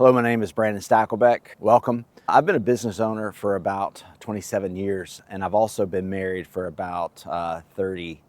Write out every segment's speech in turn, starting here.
Hello, my name is Brandon Stackelbeck. Welcome. I've been a business owner for about 27 years, and I've also been married for about 30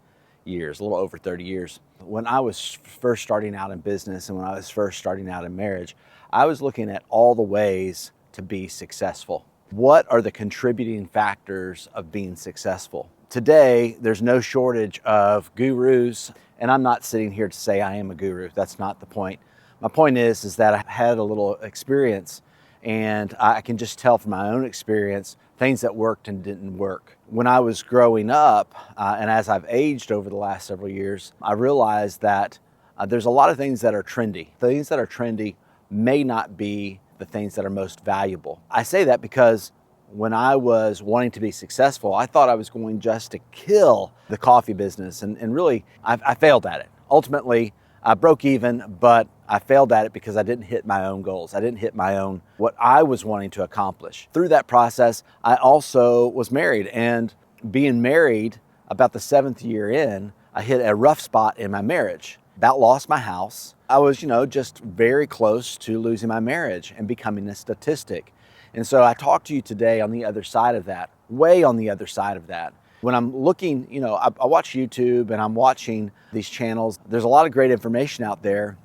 years, a little over 30 years. When I was first starting out in business and when I was first starting out in marriage, I was looking at all the ways to be successful. What are the contributing factors of being successful? Today, there's no shortage of gurus, and I'm not sitting here to say I am a guru. That's not the point. My point is that I had a little experience, and I can just tell from my own experience things that worked and didn't work. When I was growing up, and as I've aged over the last several years, I realized that there's a lot of things that are trendy. Things that are trendy may not be the things that are most valuable. I say that because when I was wanting to be successful, I thought I was going just to kill the coffee business, and really, I failed at it. Ultimately, I broke even, but I failed at it because I didn't hit my own goals. I didn't hit what I was wanting to accomplish. Through that process, I also was married, and being married, about the 7th year in, I hit a rough spot in my marriage. About lost my house. I was, just very close to losing my marriage and becoming a statistic. And so I talk to you today on the other side of that, way on the other side of that. When I'm looking, I watch YouTube and I'm watching these channels. There's a lot of great information out there,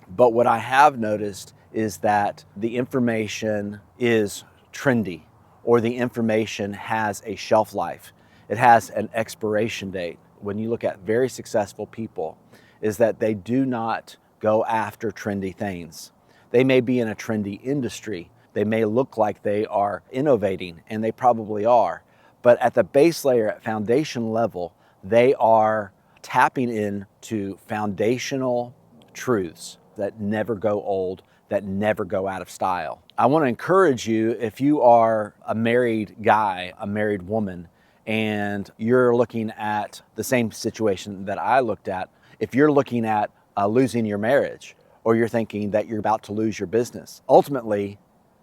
but what I have noticed is that the information is trendy, or the information has a shelf life. It has an expiration date. When you look at very successful people, is that they do not go after trendy things. They may be in a trendy industry. They may look like they are innovating, and they probably are. But at the base layer, at foundation level, they are tapping into foundational truths that never go old, that never go out of style. I want to encourage you, if you are a married guy, a married woman, and you're looking at the same situation that I looked at, if you're looking at losing your marriage, or you're thinking that you're about to lose your business, ultimately,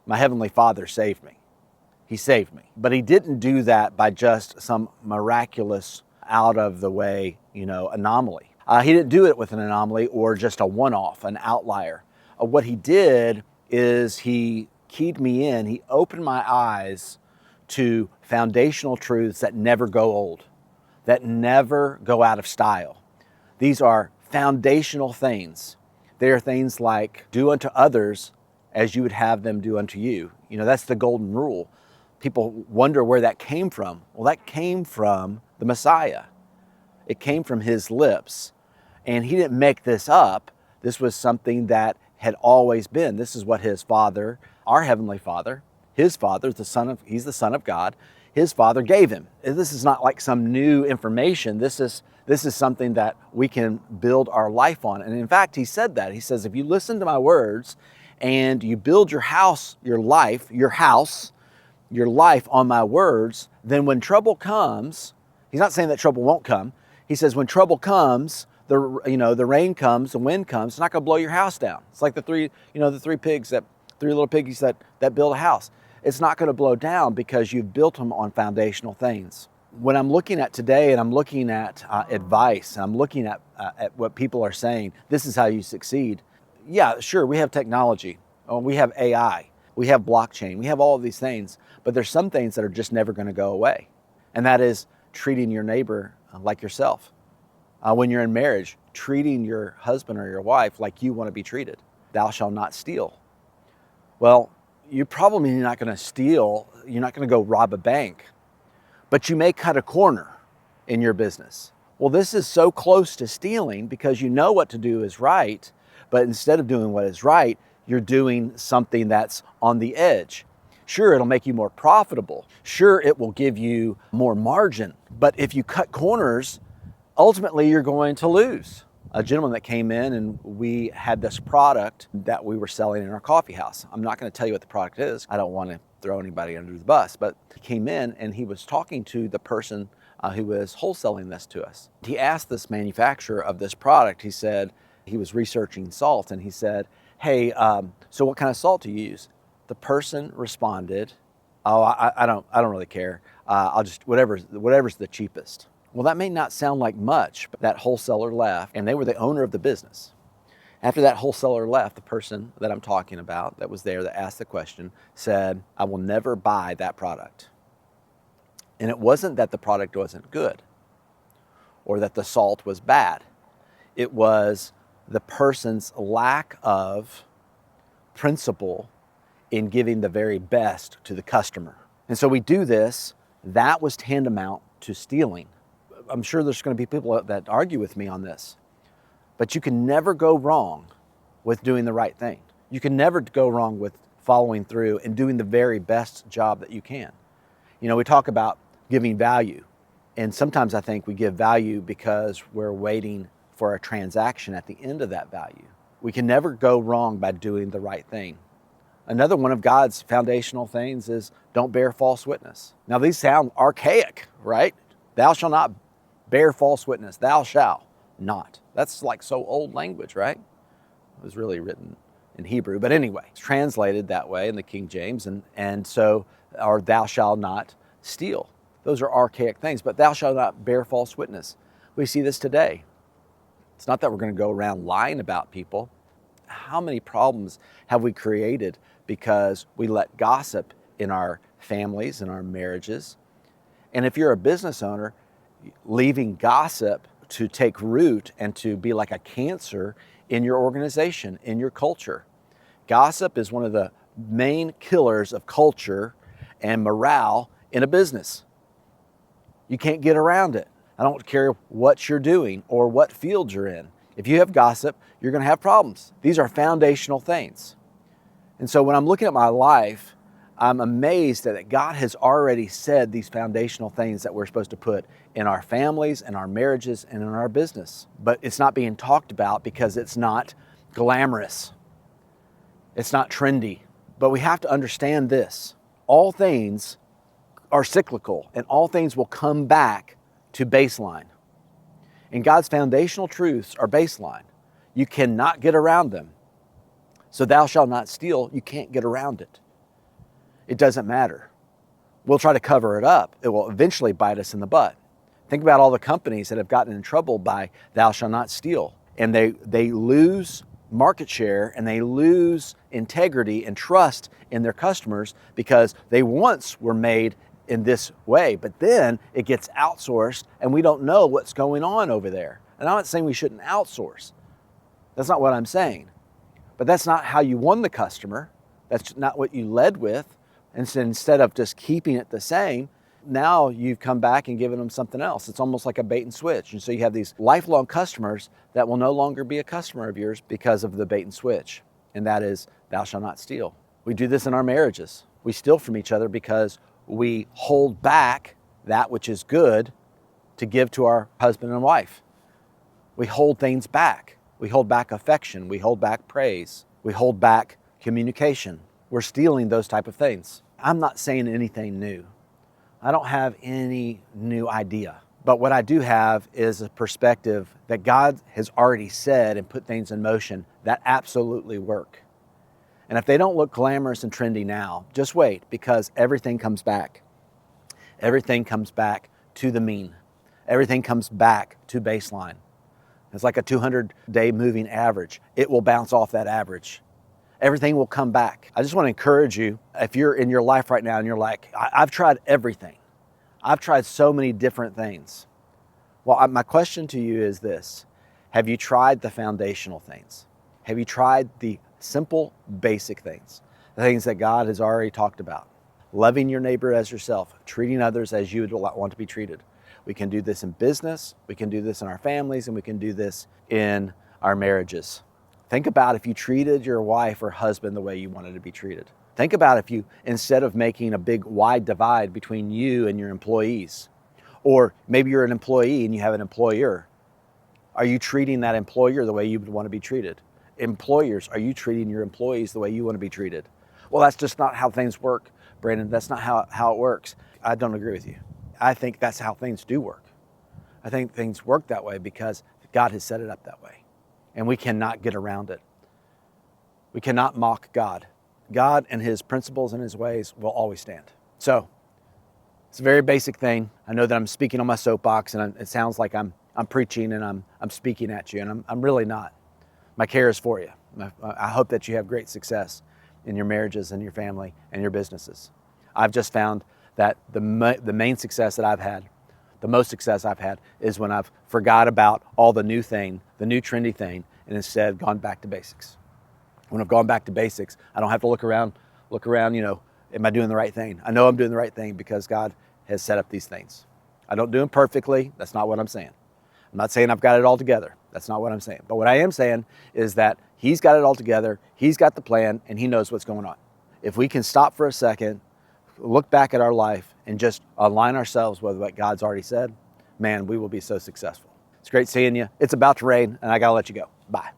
my Heavenly Father saved me. He saved me. But He didn't do that by just some miraculous, out of the way, anomaly. He didn't do it with an anomaly or just a one-off, an outlier. What He did is He keyed me in. He opened my eyes to foundational truths that never go old, that never go out of style. These are foundational things. They are things like, do unto others as you would have them do unto you. That's the golden rule. People wonder where that came from. Well, that came from the Messiah. It came from His lips. And He didn't make this up. This was something that had always been. This is what His Father, our Heavenly Father, His Father, He's the Son of God, His Father gave Him. This is not like some new information. This is something that we can build our life on. And in fact, He said that. He says, if you listen to my words and you build your house, your life on my words, then when trouble comes, He's not saying that trouble won't come. He says when trouble comes, the rain comes, the wind comes, it's not going to blow your house down. It's like the three little piggies that build a house. It's not going to blow down because you've built them on foundational things. When I'm looking at today and I'm looking at advice, and I'm looking at what people are saying, this is how you succeed. Yeah, sure, we have technology. We have AI. We have blockchain. We have all of these things. But there's some things that are just never going to go away. And that is treating your neighbor like yourself. When you're in marriage, treating your husband or your wife like you want to be treated. Thou shalt not steal. Well, you're probably not going to steal. You're not going to go rob a bank. But you may cut a corner in your business. Well, this is so close to stealing because you know what to do is right, but instead of doing what is right, you're doing something that's on the edge. Sure, it'll make you more profitable. Sure, it will give you more margin. But if you cut corners, ultimately you're going to lose. A gentleman that came in and we had this product that we were selling in our coffee house. I'm not going to tell you what the product is. I don't want to throw anybody under the bus, but he came in and he was talking to the person who was wholesaling this to us. He asked this manufacturer of this product, he said, he was researching salt, and he said, hey, so what kind of salt do you use? The person responded, oh, I don't really care. I'll just, whatever's the cheapest. Well, that may not sound like much, but that wholesaler left, and they were the owner of the business. After that wholesaler left, the person that I'm talking about that was there that asked the question said, I will never buy that product. And it wasn't that the product wasn't good or that the salt was bad. It was the person's lack of principle in giving the very best to the customer. And so we do this. That was tantamount to stealing. I'm sure there's going to be people that argue with me on this. But you can never go wrong with doing the right thing. You can never go wrong with following through and doing the very best job that you can. You know, we talk about giving value. And sometimes I think we give value because we're waiting for a transaction at the end of that value. We can never go wrong by doing the right thing. Another one of God's foundational things is don't bear false witness. Now these sound archaic, right? Thou shalt not bear false witness. Thou shalt not. That's like so old language, right? It was really written in Hebrew. But anyway, it's translated that way in the King James. Or thou shalt not steal. Those are archaic things, but thou shalt not bear false witness. We see this today. It's not that we're going to go around lying about people. How many problems have we created because we let gossip in our families and our marriages? And if you're a business owner, leaving gossip to take root and to be like a cancer in your organization, in your culture. Gossip is one of the main killers of culture and morale in a business. You can't get around it. I don't care what you're doing or what field you're in. If you have gossip, you're going to have problems. These are foundational things. And so when I'm looking at my life, I'm amazed that God has already said these foundational things that we're supposed to put in our families and our marriages and in our business. But it's not being talked about because it's not glamorous. It's not trendy. But we have to understand this. All things are cyclical and all things will come back to baseline. And God's foundational truths are baseline. You cannot get around them. So thou shalt not steal, you can't get around it. It doesn't matter. We'll try to cover it up. It will eventually bite us in the butt. Think about all the companies that have gotten in trouble by thou shalt not steal. And they lose market share and they lose integrity and trust in their customers because they once were made in this way, but then it gets outsourced and we don't know what's going on over there. And I'm not saying we shouldn't outsource. That's not what I'm saying. But that's not how you won the customer. That's not what you led with. And so instead of just keeping it the same, now you've come back and given them something else. It's almost like a bait and switch. And so you have these lifelong customers that will no longer be a customer of yours because of the bait and switch. And that is, thou shalt not steal. We do this in our marriages. We steal from each other because we hold back that which is good to give to our husband and wife. We hold things back. We hold back affection. We hold back praise. We hold back communication. We're stealing those type of things. I'm not saying anything new. I don't have any new idea. But what I do have is a perspective that God has already said and put things in motion that absolutely work. And if they don't look glamorous and trendy now, just wait, because everything comes back. Everything comes back to the mean. Everything comes back to baseline. It's like a 200-day moving average. It will bounce off that average. Everything will come back. I just want to encourage you, if you're in your life right now and you're like, I've tried everything. I've tried so many different things. Well, my question to you is this. Have you tried the foundational things? Have you tried the simple, basic things? The things that God has already talked about. Loving your neighbor as yourself, treating others as you would want to be treated. We can do this in business, we can do this in our families, and we can do this in our marriages. Think about if you treated your wife or husband the way you wanted to be treated. Think about if you, instead of making a big wide divide between you and your employees, or maybe you're an employee and you have an employer, are you treating that employer the way you would want to be treated? Employers, are you treating your employees the way you want to be treated? Well, that's just not how things work, Brandon. That's not how it works. I don't agree with you. I think that's how things do work. I think things work that way because God has set it up that way. And we cannot get around it. We cannot mock God. God and his principles and his ways will always stand. So it's a very basic thing. I know that I'm speaking on my soapbox and it sounds like I'm preaching and I'm speaking at you, and I'm really not. My care is for you. I hope that you have great success in your marriages and your family and your businesses. I've just found that the main success that I've had, the most success I've had, is when I've forgot about all the new trendy thing, and instead gone back to basics. When I've gone back to basics, I don't have to look around, am I doing the right thing? I know I'm doing the right thing because God has set up these things. I don't do them perfectly. That's not what I'm saying. I'm not saying I've got it all together. That's not what I'm saying. But what I am saying is that He's got it all together. He's got the plan, and He knows what's going on. If we can stop for a second, look back at our life, and just align ourselves with what God's already said, man, we will be so successful. It's great seeing you. It's about to rain, and I got to let you go. Bye.